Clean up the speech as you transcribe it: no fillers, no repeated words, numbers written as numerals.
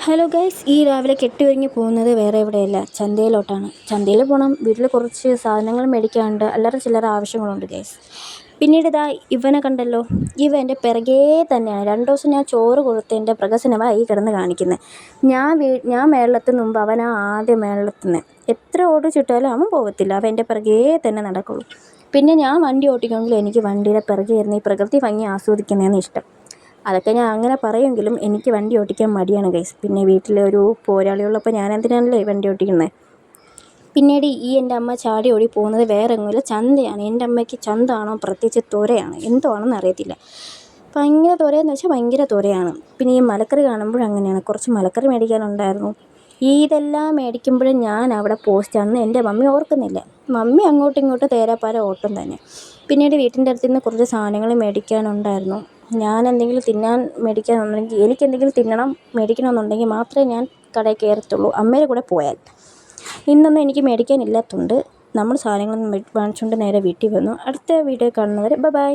Hello guys, ഈ രാവിലെ കെട്ടിയൊരുങ്ങി പോകുന്നത് വേറെ എവിടെയല്ല, ചന്തയിലോട്ടാണ്. ചന്തയിൽ പോകണം, വീട്ടിൽ കുറച്ച് സാധനങ്ങൾ മേടിക്കാനുണ്ട്, അല്ലറ ചില്ലറ ആവശ്യങ്ങളുണ്ട് ഗൈസ്. പിന്നീട് ഇതാ ഇവനെ കണ്ടല്ലോ, ഇവ എൻ്റെ പിറകേ തന്നെയാണ്. 2 ദിവസം ഞാൻ ചോറ് കൊടുത്തതിൻ്റെ പ്രഹസനമായി കിടന്ന് കാണിക്കുന്നത്. ഞാൻ മേളിലെത്തുന്ന മുമ്പ് അവനാ ആദ്യം മേളിലെത്തുന്നത്. എത്ര ഓടി ചുട്ടാലും അവൻ പോകത്തില്ല, അവൻ എൻ്റെ പിറകേ തന്നെ നടക്കുള്ളൂ. പിന്നെ ഞാൻ വണ്ടി ഓടിക്കുമെങ്കിലും എനിക്ക് വണ്ടിയുടെ പിറകെ ഇരുന്ന് ഈ പ്രകൃതി ഭംഗി ആസ്വദിക്കുന്നതാണ് ഇഷ്ടം. അതൊക്കെ ഞാൻ അങ്ങനെ പറയുമെങ്കിലും എനിക്ക് വണ്ടി ഓടിക്കാൻ മടിയാണ് ഗൈസ്. പിന്നെ വീട്ടിലൊരു പോരാളിയുള്ളപ്പോൾ ഞാൻ എന്തിനാണല്ലേ വണ്ടി ഓടിക്കുന്നത്. പിന്നീട് എൻ്റെ അമ്മ ചാടി ഓടി പോകുന്നത് വേറെ എങ്ങുമില്ല, ചന്തയാണ്. എൻ്റെ അമ്മയ്ക്ക് ചന്തയാണോ പ്രത്യേകിച്ച് ത്വരയാണ്, എന്തോ ആണെന്ന് അറിയത്തില്ല. ഭയങ്കര ത്വരയെന്ന് വെച്ചാൽ ഭയങ്കര ത്വരയാണ്. പിന്നെ ഈ മലക്കറി കാണുമ്പോഴങ്ങനെയാണ്, കുറച്ച് മലക്കറി മേടിക്കാനുണ്ടായിരുന്നു. ഇതെല്ലാം മേടിക്കുമ്പോഴും ഞാൻ അവിടെ പോസ്റ്റാണെന്ന് എൻ്റെ മമ്മി ഓർക്കുന്നില്ല. മമ്മി അങ്ങോട്ടും ഇങ്ങോട്ടും തേരാപ്പാര ഓട്ടം തന്നെ. പിന്നീട് വീട്ടിൻ്റെ അടുത്ത് നിന്ന് കുറച്ച് സാധനങ്ങൾ മേടിക്കാനുണ്ടായിരുന്നു. ഞാൻ എന്തെങ്കിലും തിന്നാൻ മേടിക്കാനുണ്ടെങ്കിൽ, എനിക്കെന്തെങ്കിലും മേടിക്കണമെന്നുണ്ടെങ്കിൽ മാത്രമേ ഞാൻ കടയിൽ കയറത്തുള്ളൂ, അമ്മയുടെ കൂടെ പോയാൽ. ഇന്നൊന്നും എനിക്ക് മേടിക്കാനില്ലാത്തതുകൊണ്ട് നമ്മൾ സാധനങ്ങളൊന്നും വാങ്ങിച്ചുകൊണ്ട് നേരെ വീട്ടിൽ വന്നു. അടുത്ത വീഡിയോ കാണുന്നവരെ ബൈ.